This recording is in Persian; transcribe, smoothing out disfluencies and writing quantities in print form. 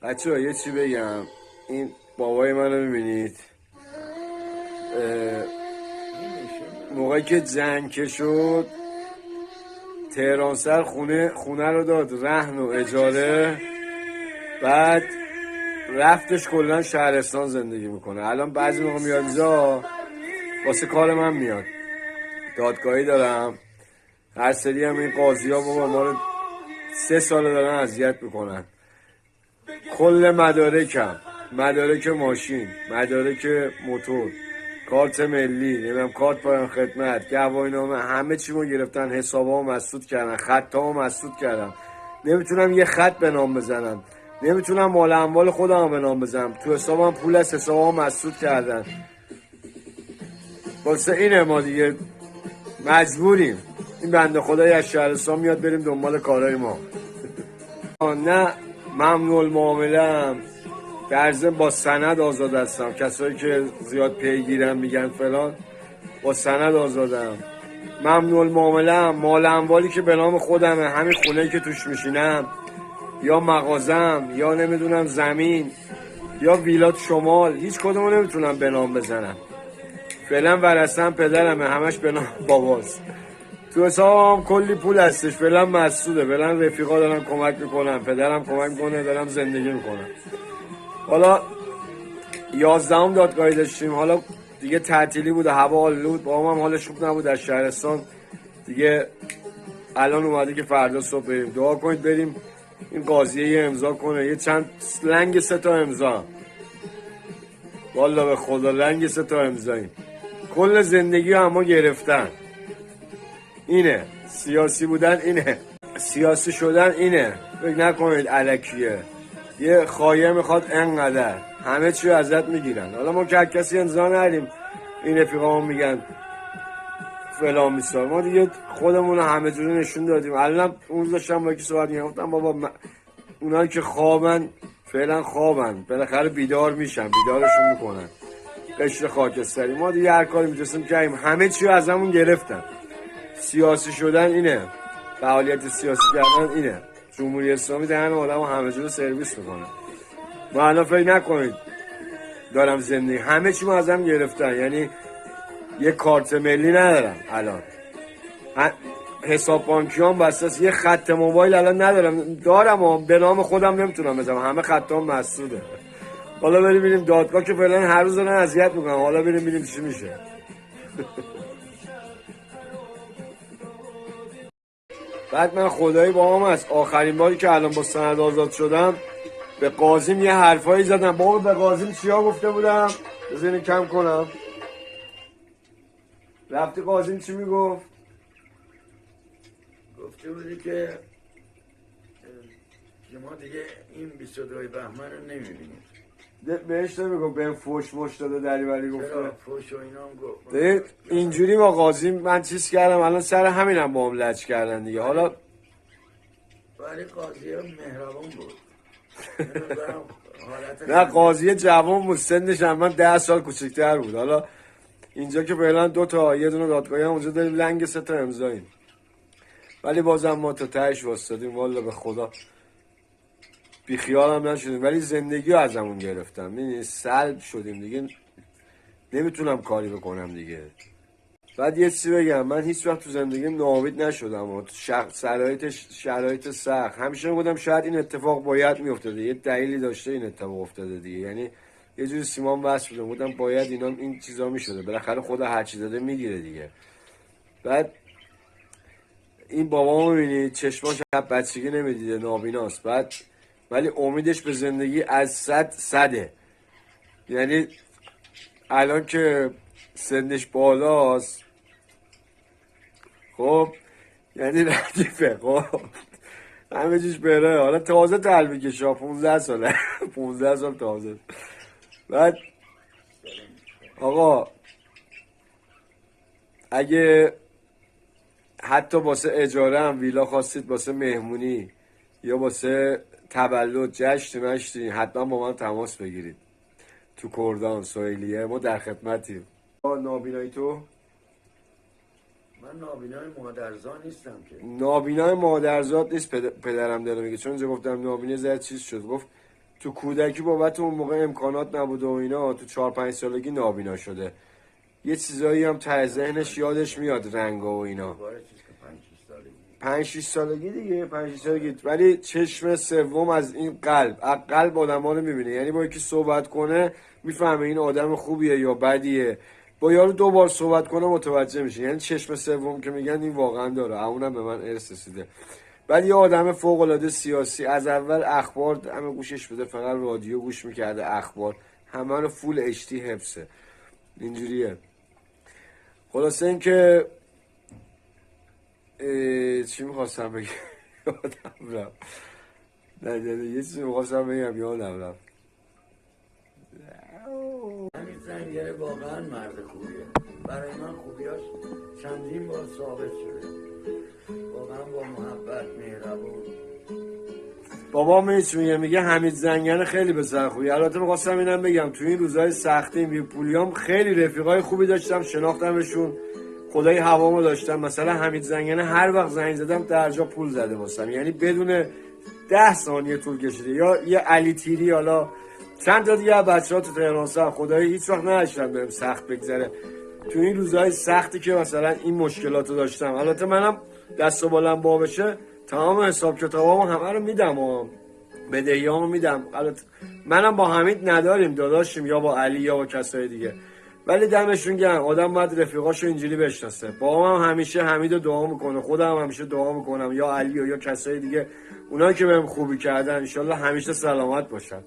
بچه ها یه چی بگم. این بابای منو میبینید موقعی که جنگ که شد تهرانسر خونه رو داد رهن و اجاره، بعد رفتش کلا شهرستان زندگی میکنه. الان بعضی موقع میاد اینجا واسه کار من میاد، دادگاهی دارم. هر سری هم این قاضی ها بابا ما رو 3 ساله دارن اذیت میکنن. کل مدارک ماشین، مدارک موتور، کارت ملی، نمیدونم کارت پایان خدمت، گواهینامه، همه چیمو گرفتن، حسابامو مسدود کردن، خطامو مسدود کردن. نمیتونم یه خط به نام بزنم، نمیتونم مال اموال خودم به نام بزنم، تو حسابم پول از حسابامو مسدود کردن. واسه اینه ما دیگه مجبوریم این بنده خدای از شهرستان میاد بریم دنبال کارهای ما. نه ممنوع المعامله ام، در ضمن با سند آزاد هستم. کسایی که زیاد پیگیرن میگن فلان، با سند آزادم. ممنوع المعامله ام، مال اموالی که به نام خودمه، همین خونه‌ای که توش میشینم یا مغازم یا نمیدونم زمین یا ویلات شمال، هیچ کدومو نمیتونم به نام بزنم. فعلا ورثه‌ام پدرمه، همش به نام باباست. تو حسابم کلی پول هستش، فعلا مسدوده. فعلا رفیقا دارن کمک میکنن، پدرم کمک میکنه، دارم زندگی میکنم. حالا 11ام دادگاهی داشتیم، حالا دیگه تعطیلی بود، هوا عالی بود، بابام هم حالش خوب نبود از شهرستان دیگه. الان اومده که فردا صبح بریم. دعا کنید بریم این قاضیه یه امضا کنه، یه چند لنگ 3 تا امضا. والا به خدا لنگ 3 تا امضاییم. کل زندگی رو اما گرفتن. اینه سیاسی بودن، اینه سیاسی شدن، اینه. فکر نکنید الکیه. یه خایه میخواد انقدر همه چی رو ازت میگیرن. حالا ما که کسی امضا نداریم، این رفیقا هم میگن فلان میسار، ما دیگه خودمون رو همه جوری نشون دادیم. الان اون داشتم با یکی صحبت می‌کردم، بابا اونایی که خوابن فعلا خوابن، بالاخره بیدار میشن، بیدارشون میکنن. قشر خاکستری ما دیگه هر کاری می‌تونستیم کردیم، همه چی رو ازمون گرفتن. سیاسی شدن اینه، فعالیت سیاسی کردن اینه. جمهوری اسلامی دهن آدمو همه جور سرویس میکنه. ما الان فکر نکنید دارم زندگی، همه چی ما ازم گرفتن. یعنی یه کارت ملی ندارم الان، حساب بانکیام بسته است، یه خط موبایل الان ندارم. دارم و به نام خودم نمیتونم بزنم، همه خطام مسدوده. حالا بریم دادگاه که فعلا هر روز دارن اذیت میکنن. حالا بریم چی میشه. بعد من خدایی با هم هست، آخرین باری که الان با سند آزاد شدم به قاضیم یه حرفایی زدم. بابا به قاضیم چیا گفته بودم؟ بذارین کم کنم. رفتی قاضیم چی میگفت؟ گفته بودی که ما دیگه این 22 بهمن رو نمیبینیم. بهش نمیگم به فوش مش داده دریوری گفته. فوش و اینا هم گفت. اینجوری با قاضی من چیز کردم، الان سر همینم با هم لج کردن دیگه. حالا ولی قاضی ها مهربان بود. نه قاضی جوان بود، سنش هم من 10 سال کوچکتر بود. حالا اینجا که فعلا 2 تا یه دونه دادگاهی هم اونجا داریم، لنگ 3 تا امضاییم. ولی بازم ما تا تهش واسطادیم. والا به خدا بیخیال هم نشدیم، ولی زندگی رو ازمون گرفتم. میدونی سلب شدیم دیگه، نمیتونم کاری بکنم دیگه. بعد یه چیزی بگم، من هیچ وقت تو زندگیم ناامید نشدم و شرایط سخت همیشه میگفتم شاید این اتفاق باید میافتاده، یه دلیلی داشته این اتفاق افتاده دیگه. یعنی یه جوری سیمان وصل بودم باید این چیزا میشده، بالاخره خدا هر چی داده میگیره دیگه. بعد این بابامو میبینی چشماش از بچگی نمیدیده، نابیناست. بعد ولی امیدش به زندگی از 100 یعنی الان که سنش بالاست خب، یعنی ردیفه خب، همه چیش بره. حالا تازه تلبیه کشا 15 ساله 15 سال تازه. بعد آقا اگه حتی واسه اجاره هم ویلا خواستید، واسه مهمونی یا واسه تولد جشن مشتی، حتما با من تماس بگیرید. تو کردان سوئیلیه ما در خدمتیم. نابینایی تو؟ من نابینای مادرزاد نیستم که. نابینای مادرزاد نیست، پدرم داره میگه، چون اینجا گفتم نابینه زد چیز شد. گفت تو کودکی بابت اون موقع امکانات نبوده و اینا تو 4-5 سالگی نابینا شده. یه چیزایی هم ته ذهنش یادش میاد، رنگا و اینا. باره چیز که 5-6 سالگی 5-6 سالگی دیگه، 5-6 سالگی. ولی چشم سوم از این قلب آدما رو میبینه. یعنی با یکی صحبت کنه میفهمه این آدم خوبیه یا بدیه. با یارو 2 بار صحبت کنه متوجه میشه. یعنی چشم سوم که میگن این واقعا داره. اونم به من ارث رسیده. ولی یه آدم فوق العاده سیاسی، از اول اخبار همه گوشش بده، فقط رادیو گوش میکرده، اخبار همه رو فول اچ دی حفظه. اینجوریه. خلاصه این که چی میخواستم بگم یادم رفت. نه یه چیزی میخواستم بگم یادم رفت. همین زنگره واقعا مرد خوبیه. برای من خوبیاش چندین بار ثابت شده. واقعا با محبت، مهربون. بابا میگه حمید زنگنه خیلی پسر خوبی. البته میخواستم اینم بگم تو این روزهای سختی پولیام خیلی رفیقای خوبی داشتم، شناختمشون، خدای هوامو داشتم. مثلا حمید زنگنه هر وقت زنگ زدم درجا پول زده واسم، یعنی بدون 10 ثانیه طول کشیده. یا یه علی تیری، حالا چند تا دیگه بچه‌ها تو تهران سر، خدای هیچ وقت نداشتم بهم سخت بگذره تو این روزهای سختی که مثلا این مشکلاتو داشتم. البته منم دست و بالم با بشه تمام حساب کتابامو همه رو میدم و بدهیامو میدم. البته منم با حمید نداریم، داداشیم، یا با علی یا با کسای دیگه، ولی دمشون گرم. آدم باید رفیقاشو اینجوری بشناسه. با هم همیشه حمیدو دعا میکنه، خودم همیشه دعا میکنم، یا علی یا کسای دیگه، اونایی که بهم خوبی کردن ان شاءالله همیشه سلامت باشن.